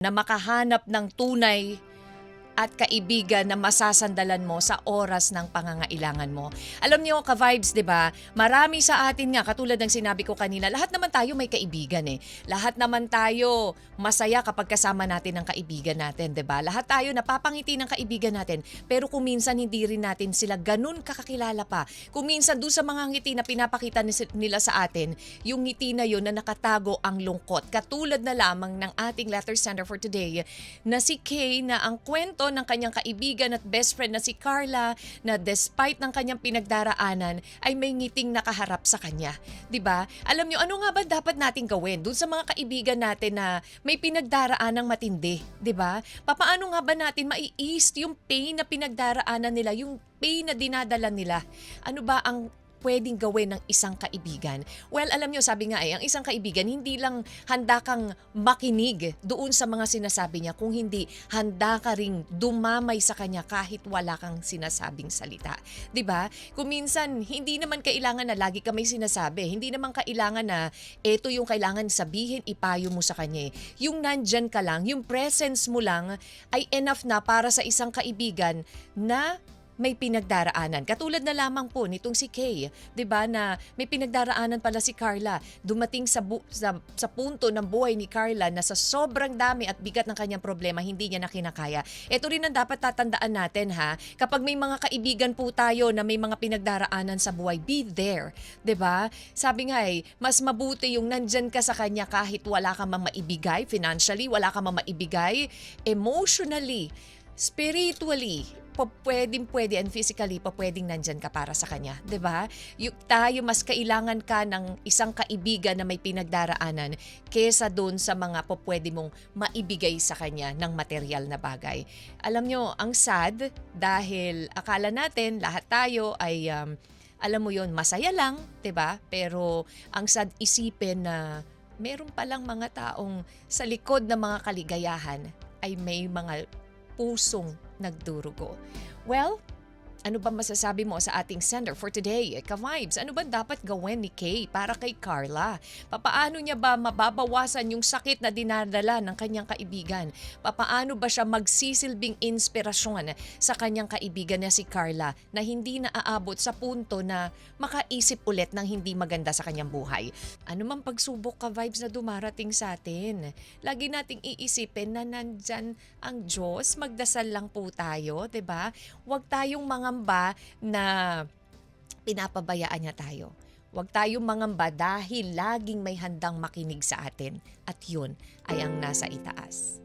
na makahanap ng tunay at kaibigan na masasandalan mo sa oras ng pangangailangan mo. Alam niyo, ka-vibes, 'di ba? Marami sa atin nga katulad ng sinabi ko kanina, lahat naman tayo may kaibigan eh. Lahat naman tayo masaya kapag kasama natin ang kaibigan natin, 'di ba? Lahat tayo napapangiti ng kaibigan natin, pero kung minsan hindi rin natin sila ganun kakakilala pa. Kung minsan doon sa mga ngiti na pinapakita nila sa atin, yung ngiti na yun na nakatago ang lungkot. Katulad na lamang ng ating letter sender for today na si Kay, na ang kwento ng kanyang kaibigan at best friend na si Carla, na despite ng kanyang pinagdaraanan ay may ngiting nakaharap sa kanya. 'Di ba? Alam niyo, ano nga ba dapat nating gawin dun sa mga kaibigan natin na may pinagdaraan ng matindi, 'di ba? Papaano nga ba natin mai-ease yung pain na pinagdaraanan nila, yung pain na dinadala nila? Ano ba ang pwedeng gawin ng isang kaibigan? Well, alam nyo, sabi nga ang isang kaibigan, hindi lang handa kang makinig doon sa mga sinasabi niya, kung hindi, handa ka ring dumamay sa kanya kahit wala kang sinasabing salita. 'Di ba? Kung minsan, hindi naman kailangan na lagi ka may sinasabi. Hindi naman kailangan na ito yung kailangan sabihin, ipayo mo sa kanya. Yung nandyan ka lang, yung presence mo lang ay enough na para sa isang kaibigan na may pinagdaraanan. Katulad na lamang po nitong si Kay, 'di ba, na may pinagdaraanan pala si Carla. Dumating sa punto ng buhay ni Carla na sa sobrang dami at bigat ng kanyang problema, hindi niya na kinakaya. Ito rin ang dapat tatandaan natin, ha. Kapag may mga kaibigan po tayo na may mga pinagdaraanan sa buhay, be there, 'di ba? Sabi nga mas mabuti yung nandyan ka sa kanya kahit wala ka mang maibigay financially, wala ka mang maibigay emotionally, spiritually, pwede and physically pwedeng nandyan ka para sa kanya, 'di ba? Tayo mas kailangan ka ng isang kaibigan na may pinagdaraanan kesa doon sa mga pwede mong maibigay sa kanya ng material na bagay. Alam nyo, ang sad dahil akala natin lahat tayo ay alam mo yon, masaya lang, 'di ba? Pero ang sad isipin na meron palang mga taong sa likod ng mga kaligayahan ay may mga pusong nagdurugo. Well, ano ba masasabi mo sa ating sender for today? Ka-vibes, ano ba dapat gawin ni Kay para kay Carla? Papaano niya ba mababawasan yung sakit na dinadala ng kanyang kaibigan? Papaano ba siya magsisilbing inspirasyon sa kanyang kaibigan na si Carla na hindi naaabot sa punto na makaisip ulit ng hindi maganda sa kanyang buhay? Ano mang pagsubok, ka-vibes, na dumarating sa atin, lagi nating iisipin na nandyan ang Diyos. Magdasal lang po tayo, 'di ba? Huwag tayong mangamba na pinapabayaan niya tayo. Huwag tayong mangamba dahil laging may handang makinig sa atin, at yun ay ang nasa itaas.